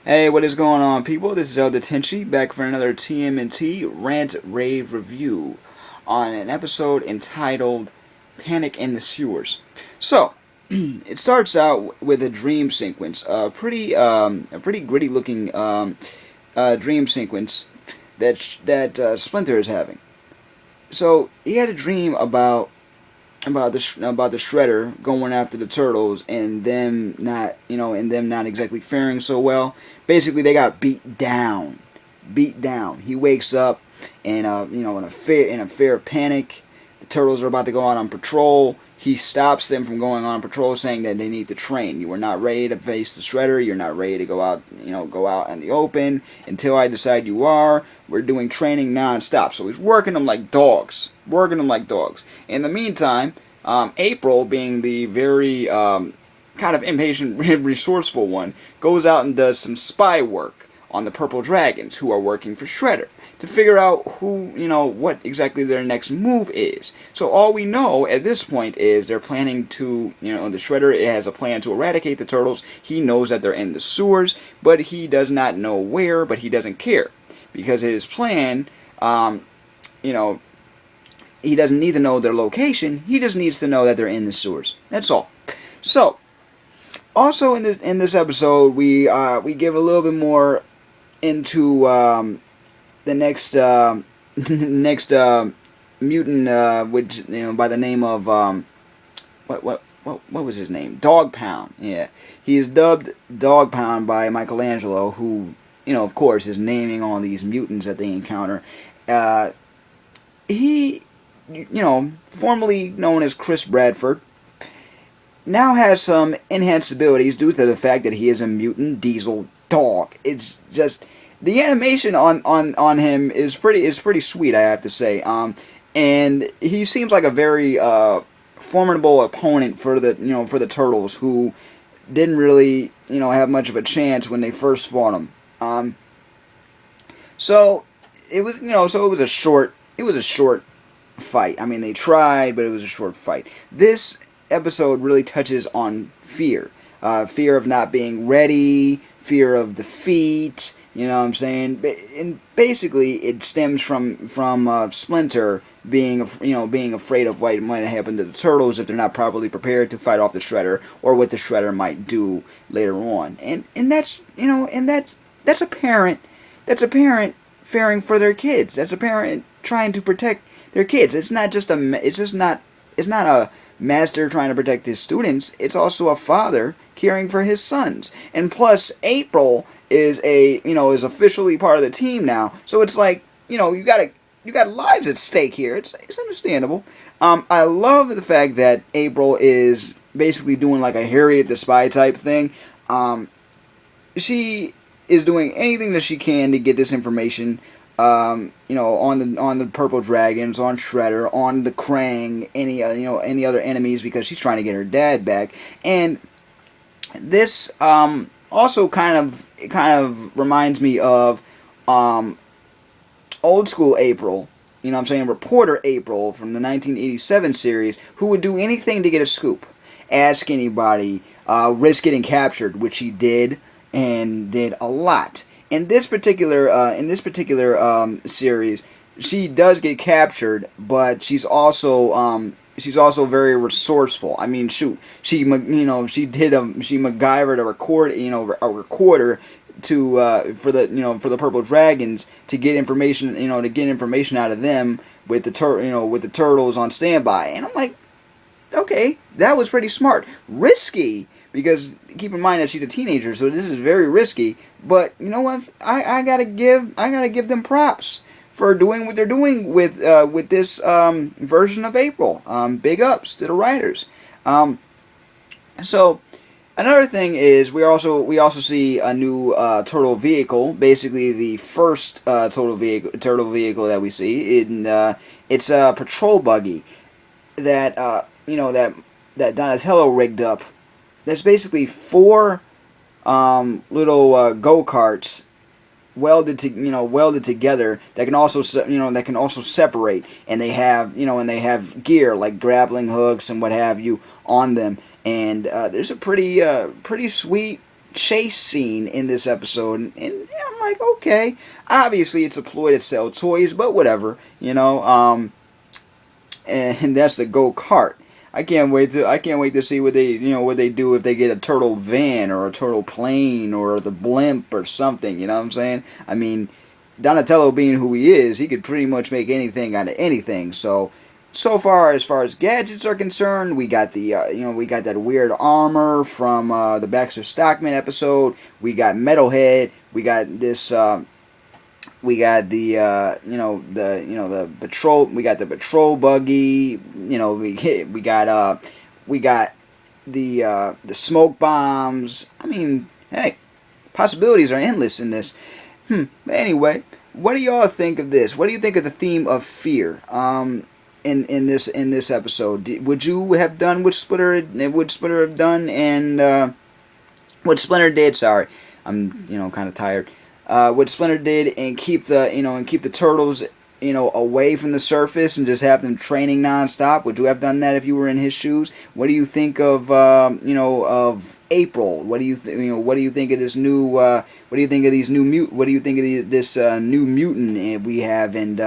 Hey, what is going on, people? This is Elder Tenchi back for another TMNT Rant Rave review on an episode entitled Panic in the Sewers. So, it starts out with a dream sequence, a pretty gritty looking dream sequence that Splinter is having. So he had a dream about the shredder going after the turtles and them not exactly faring so well. Basically, they got beat down. He wakes up and in a fair panic. The turtles are about to go out on patrol. He stops them from going on patrol, saying that they need to train. You are not ready to face the shredder. You're not ready to go out in the open until I decide you are. We're doing training non-stop. So he's working them like dogs. In the meantime, April, being the very kind of impatient, resourceful one, goes out and does some spy work on the Purple Dragons, who are working for Shredder, to figure out what exactly their next move is. So all we know at this point is they're planning to, the Shredder has a plan to eradicate the turtles. He knows that they're in the sewers, but he does not know where, but he doesn't care. Because his plan, he doesn't need to know their location, he just needs to know that they're in the sewers. That's all. So, also in this episode, we give a little bit more into the next mutant, which by the name of what was his name? Dog Pound. Yeah, he is dubbed Dog Pound by Michelangelo, who of course is naming all these mutants that they encounter. He, formerly known as Chris Bradford, now has some enhanced abilities due to the fact that he is a mutant diesel dog. It's just the animation on him is pretty sweet, I have to say. And he seems like a very formidable opponent for the turtles, who didn't really have much of a chance when they first fought him. So it was a short fight. I mean, they tried, but it was a short fight. This episode really touches on fear. Fear of not being ready, fear of defeat, you know what I'm saying? And basically, it stems from Splinter being afraid of what might happen to the turtles if they're not properly prepared to fight off the Shredder, or what the Shredder might do later on. And that's a parent fearing for their kids. That's a parent trying to protect their kids. It's not a master trying to protect his students. It's also a father caring for his sons. And plus, April is is officially part of the team now. So it's like, you got lives at stake here. It's understandable. I love the fact that April is basically doing like a Harriet the Spy type thing. She is doing anything that she can to get this information, on the Purple Dragons, on Shredder, on the Krang, any other enemies, because she's trying to get her dad back. And this also kind of reminds me of old school April. Reporter April from the 1987 series, who would do anything to get a scoop, ask anybody, risk getting captured, which she did. And did a lot. In this particular series, she does get captured, but she's also very resourceful. I mean, shoot, she MacGyvered a recorder to for the Purple Dragons to get information out of them with the turtles on standby. And I'm like, okay, that was pretty smart. Risky, because keep in mind that she's a teenager, so this is very risky. But you know what? I gotta give them props for doing what they're doing with this version of April. Big ups to the writers. So another thing is we also see a new turtle vehicle. Basically, the first turtle vehicle that we see. It's a patrol buggy that that Donatello rigged up. That's basically four little go-karts welded together that can also separate, and they have gear like grappling hooks and what have you on them. And there's a pretty sweet chase scene in this episode, and I'm like, okay, obviously it's a ploy to sell toys, but whatever, and that's the go kart. I can't wait to see what they do if they get a turtle van or a turtle plane or the blimp or something. You know what I'm saying? I mean, Donatello being who he is, he could pretty much make anything out of anything. So far as gadgets are concerned, we got we got that weird armor from the Baxter Stockman episode. We got Metalhead. We got this. We got the patrol. We got the patrol buggy. We got the smoke bombs. I mean, hey, possibilities are endless in this. But anyway, what do y'all think of this? What do you think of the theme of fear? In this episode, would you have done what Splitter have done, and what Splinter did? Sorry, I'm kind of tired. What Splinter did, and keep the turtles away from the surface and just have them training nonstop. Would you have done that if you were in his shoes? What do you think of of April? What do you think of this new? What do you think of these new What do you think of this new mutant we have, and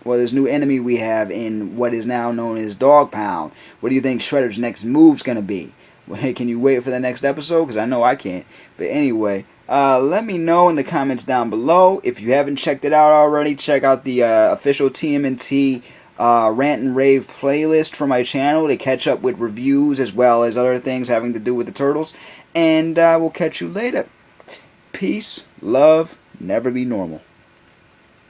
this new enemy we have in what is now known as Dog Pound? What do you think Shredder's next move's gonna be? Hey, can you wait for the next episode? Because I know I can't. But anyway, let me know in the comments down below. If you haven't checked it out already, check out the official TMNT Rant and Rave playlist for my channel to catch up with reviews as well as other things having to do with the Turtles. And we'll catch you later. Peace, love, never be normal.